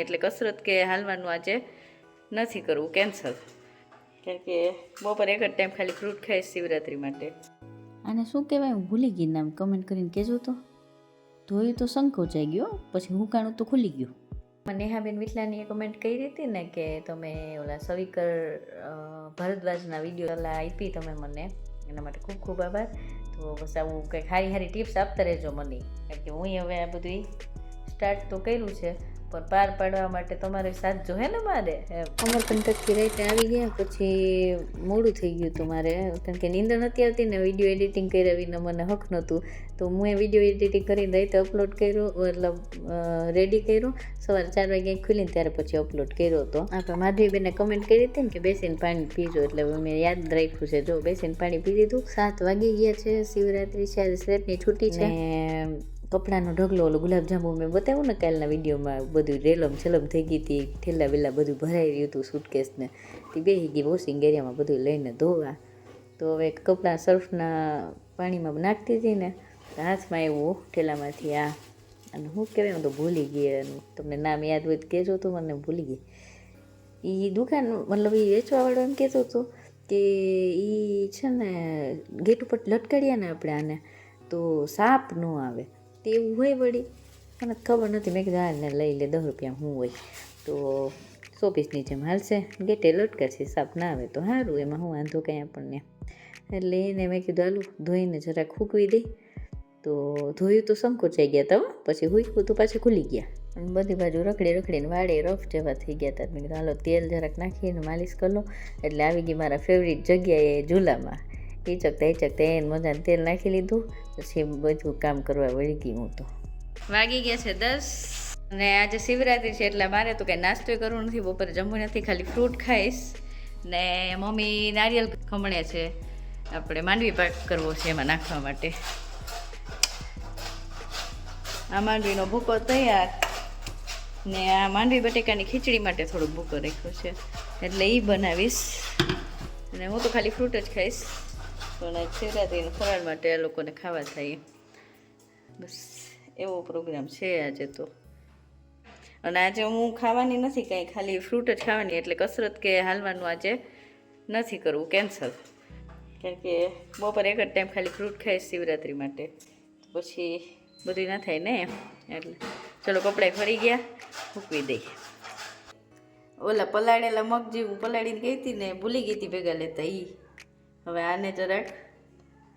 એટલે કસરત કે હાલવાનું આજે નથી કરવું, કેન્સલ. કારણ કે બપોર એક જ ટાઈમ ખાલી ફ્રૂટ ખાઈશ શિવરાત્રી માટે. આને શું કહેવાય, હું ભૂલી ગઈ નામ, કમેન્ટ કરીને કહેજો તો. ધોયું તો સંકોચાઈ ગયો, પછી હુકાણું તો ખુલી ગયું. નેહાબેન વિઠલાનીએ કમેન્ટ કરી હતી ને કે તમે ઓલા સવિકર ભરદ્વાજના વિડીયો સલાહ આપી તમે મને, એના માટે ખૂબ ખૂબ આભાર. તો બસ આવું કંઈક સારી સારી ટિપ્સ આપતા રહેજો મને, કારણ કે હું હવે આ બધું સ્ટાર્ટ તો કર્યું છે, પણ પાર પાડવા માટે તમારો સાથ જોહે ને મારે. અમર પણ ટકી રાઈતે આવી ગયા, પછી મોડું થઈ ગયું હતું મારે, કારણ કે નીંદર નથી આવતી ને વિડીયો એડિટિંગ કર્યા વિના મને હક નહોતું. તો હું એ વિડીયો એડિટિંગ કરીને રાઈતે અપલોડ કર્યો, મતલબ રેડી કર્યો. સવારે 4 વાગે ખુલીને ત્યારે પછી અપલોડ કર્યો હતો. આપણે માધવીબેને કમેન્ટ કરી હતી ને કે બેસીને પાણી પીજો, એટલે મેં યાદ રાખ્યું છે. જો બેસીને પાણી પી લીધું. 7 વાગી ગયા છે, શિવરાત્રી છે, આજે શ્રેતની છૂટી છે. કપડાનો ઢગલો, ઓલો ગુલાબજાંબુ મેં બતાવ્યું ને કાલના વિડીયોમાં, બધું રેલમ છેલમ થઈ ગઈ હતી, ઠેલા વેલા બધું ભરાઈ રહ્યું હતું સૂટકેસને. તે બેસી ગઈ વોશિંગ એરિયામાં બધું લઈને ધોવા. તો હવે કપડાં સર્ફના પાણીમાં નાખતી હતી ને, હાથમાં આવ્યું ઠેલામાંથી આ, અને શું કહેવાય, હું તો ભૂલી ગઈ. તમને નામ યાદ હોય તો કહેજો, તો મને ભૂલી ગઈ. એ દુકાન, મતલબ એ વેચવાવાળો એમ કહેતો હતો કે એ છે ને ગેટ ઉપર લટકાડીએ ને આપણે આને તો સાપ ન આવે, તે એવું હોય વળી. મને ખબર નથી, મેં કીધું આને લઈ લે, 10 રૂપિયા શું હોય. તો 100 પીસની જેમ હાલશે, ગેટે લટકાશે, સાપ ના આવે તો સારું, એમાં હું વાંધો કંઈ આપણને. એટલે એને મેં કીધું હાલું ધોઈને જરાક સૂકવી દઈ. તો ધોયું તો સંકોચાઈ ગયા હતા, પછી હુંકવું તો પાછા ખુલી ગયા. અને બધી બાજુ રખડીને વાળે રફ જેવા થઈ ગયા હતા. મેં કીધું હાલો તેલ જરાક નાખીને માલિશ કરી લો. એટલે આવી ગઈ મારા ફેવરિટ જગ્યાએ ઝૂલામાં. હિચકતા એને મજાને તેલ નાખી લીધું, પછી બધું કામ કરવા વળી ગઈ હું તો. વાગી ગયા છે 10, અને આજે શિવરાત્રી છે એટલે મારે તો કંઈ નાસ્તો કરવું નથી, બપોરે જમવું નથી, ખાલી ફ્રૂટ ખાઈશ. ને મમ્મી નારિયેલ ખમણે છે, આપણે માંડવી પાક કરવો છે એમાં નાખવા માટે. આ માંડવીનો ભૂકો તૈયાર, ને આ માંડવી બટેકાની ખીચડી માટે થોડોક ભૂકો રાખ્યો છે, એટલે એ બનાવીશ. અને હું તો ખાલી ફ્રૂટ જ ખાઈશ, પણ શિવરાત્રીનો ફરાળ માટે આ લોકોને ખાવા થાય, બસ એવો પ્રોગ્રામ છે આજે તો. અને આજે હું ખાવાની નથી કાંઈ, ખાલી ફ્રૂટ જ ખાવાની, એટલે કસરત કે હાલવાનું આજે નથી કરવું, કેન્સલ. કારણ કે બપોર એક જ ટાઈમ ખાલી ફ્રૂટ ખાઈશ શિવરાત્રી માટે, પછી બધું ના થાય ને. એટલે ચલો કપડાં ફરી ગયા, મૂકવી દઈ. ઓલા પલાળેલા મગ જેવું પલાળીને ગઈ હતી ને, ભૂલી ગઈ હતી ભેગા લેતા. હવે આને જરાક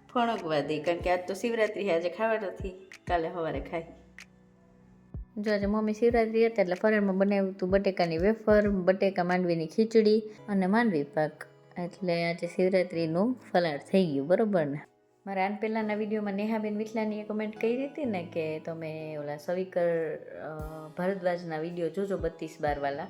ફણકવા દઈ, કારણ કે આજ તો શિવરાત્રી આજે ખાવા નથી, કાલે સવારે ખાઈ. જો આજે મમ્મી શિવરાત્રી હતા એટલે ફરાળમાં બનાવ્યું હતું બટેકાની વેફર, બટેકા માંડવીની ખીચડી અને માંડવી પાક. એટલે આજે શિવરાત્રીનું ફરાળ થઈ ગયું, બરાબર ને. મારા આન પહેલાંના વિડીયોમાં નેહાબેન વિઠલાનીએ કમેન્ટ કરી હતી ને કે તમે ઓલા સવિકર ભરદ્વાજના વિડીયો જોજો 32 વાળા.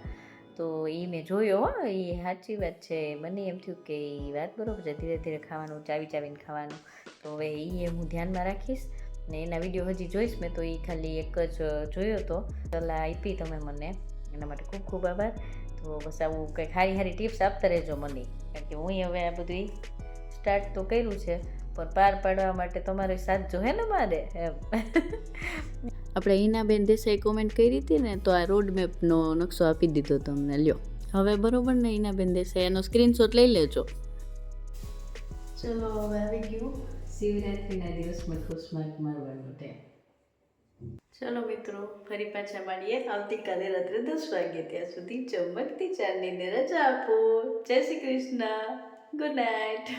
તો એ મેં જોયો હો, એ સાચી વાત છે. મને એમ થયું કે એ વાત બરાબર છે, ધીરે ધીરે ખાવાનું, ચાવીને ખાવાનું. તો હવે એ હું ધ્યાનમાં રાખીશ ને એના વિડીયો હજી જોઈશ મેં. તો એ ખાલી એક જ જોયો હતો, સલાહ આપી તમે મને, એના માટે ખૂબ ખૂબ આભાર. તો બસ આવું કંઈક સારી સારી ટિપ્સ આપતા રહેજો મને, કારણ કે હું હવે આ બધું સ્ટાર્ટ તો કર્યું છે, પણ પાર પાડવા માટે તમારો સાથ જોહે ને મારે એમ. આપણે હિનાબેન દેસાઈ કોમેન્ટ કરી હતી ને, તો આ રોડ મેપનો નકશો આપી દીધો તમને, લ્યો હવે બરોબર ને હિનાબેન દેસાઈ, એનો સ્ક્રીનશોટ લઈ લેજો. ચલો હવે આવી ગયું શિવરાત્રીના દિવસમાં ખુશમાર્ક મારવાનો ટાઈમ. ચલો મિત્રો, ફરી પાછા મળીએ આવતીકાલે રાત્રે 10 વાગે. ત્યાં સુધી ચમકતી ચાંદનીને રજા આપો. જય શ્રી કૃષ્ણ, ગુડ નાઇટ.